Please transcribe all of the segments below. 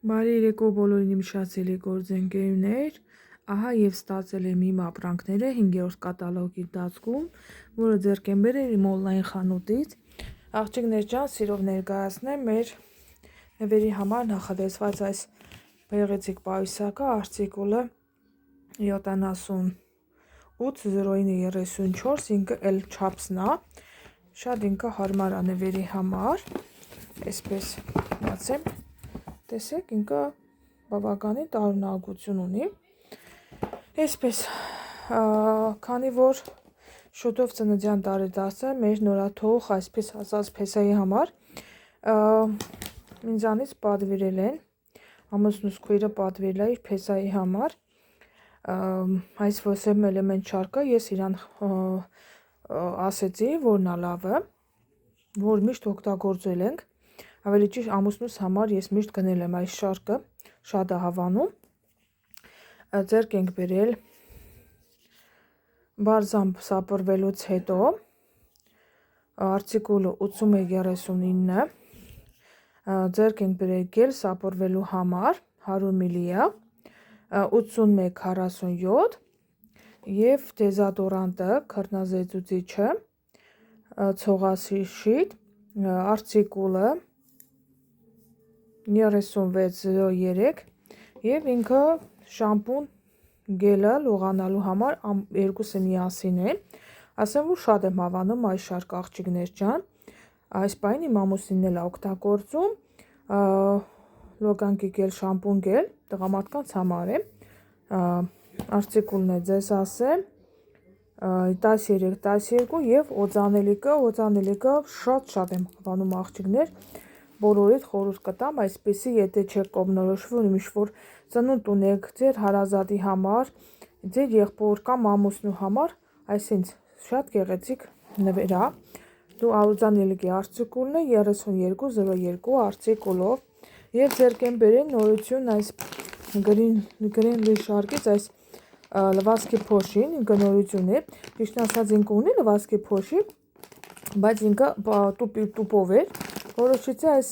Բարի երեկո բոլորին իմ շատ սիրելի գործընկերներ, ահա և ստացել եմ իմ ապրանքները 5-րդ կատալոգի ընթացքում, որը ձեռք եմ բերել իմ օնլայն խանութից։ Աղջիկներ ջան, սիրով ներկայացնեմ մեր նվերի համար նախատեսված այս գեղեցիկ պայուսակը, արտիկուլը 780934, ինքը L չափսն է, շատ ինքը հարմար է նվերի համար, այսպես բացեմ։ Տեսեք, ինքը բավականին տարօրինակություն ունի, այսպես, քանի որ շուտով ծննդյան տարեդարձ է մեր նորաթող, այսպես ասած, փեսայի համար, ինձանից պատվիրել են, ամուսնուս քույրը պատվիրել է իր փեսայի համար, այս ոսեմ էլեմենտ շարքը, ես իրան ասեցի, որն է լավը, որ միշտ օգտագործել ենք, ավելի ճիշտ ամուսնուս համար ես միշտ գնել եմ այս շարքը, շատ է հավանում, ձեռք ենք բերել բարձամբ սապրվելուց հետո, արտիկուլը 8139, ձեռք ենք բերել գել սապրվելու համար 100 մլ, 8147 և դեզադորանտը, քրտնազեղծուցիչը, ցողաշիթ, արտիկուլը 3603 և ինքը շամպուն գելը լողանալու համար երկուսը միասին է, ասեմ, որ շատ եմ հավանում այս շարք աղջիկներ ջան, այս պահին իմ ամուսինն էլ է օգտագործում, լոգանքի գել, շամպուն գել, տղամարդկանց համար է, արտիկուլն է ձեզ ասեմ, 13-12 և օծանելիքը շատ եմ հավանում աղջիկներ, բոլորիդ խորհուրդ կտամ, այսպեսի, եթե չեք կողմնորոշվում ինչ-որ ծնունդ ունեք ձեր հարազատի համար, ձեր եղբոր կամ ամուսնու համար, այսինքն շատ գեղեցիկ նվեր է, դու օծանելիքի արտիկուլն է 3202 արտիկուլով և ձեռք եմ բերել նորություն այս գրինլի շարքից, այս լվացքի փոշին, ինքը նորություն է, ճիշտն ասած ինքը ունի լվացքի փոշի, բայց ինքը տուպով էր, որոշեցի այս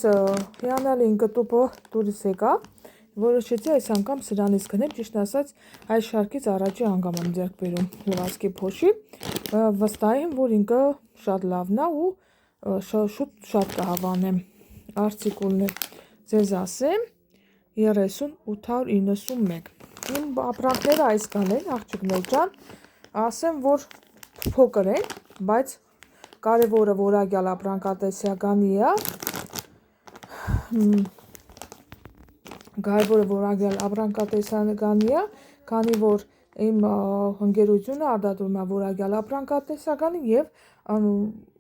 հիանալի ինքը տուպը դուրս եկա, որոշեցի այս անգամ սրանից գնեմ, ճիշտն ասած այս շարքից առաջի անգամ եմ ձեռք բերում լվացքի փոշի, վստահ եմ, որ ինքը շատ լավն է ու շատ կհավանեմ, արտիկուլն է ձեզ ասեմ 3891, իմ ապրանքները այսքան են աղջիկներ ջան, ասեմ, որ փոքր են, բայց կարևորը որակյալ ապրանքատեսականի է, քանի որ իմ ընկերությունը արտադրում է որակյալ ապրանքատեսականի և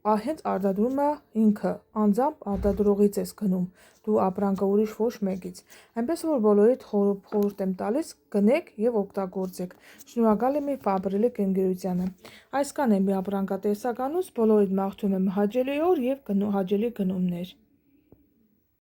հենց արտադրում է ինքը, անձամբ արտադրողից ես գնում, դու ապրանքը ուրիշ ոչ մեկից, այնպես որ բոլորիդ խորհուրդ եմ տալիս, գնեք և օգտագործեք, շնորհակալ եմ Ֆաբրիլիկ ընկերությանը, այսքան է մի ապրանքատեսականուց, բոլորիդ մաղթում եմ հաճելի օր և հաճելի գնումներ։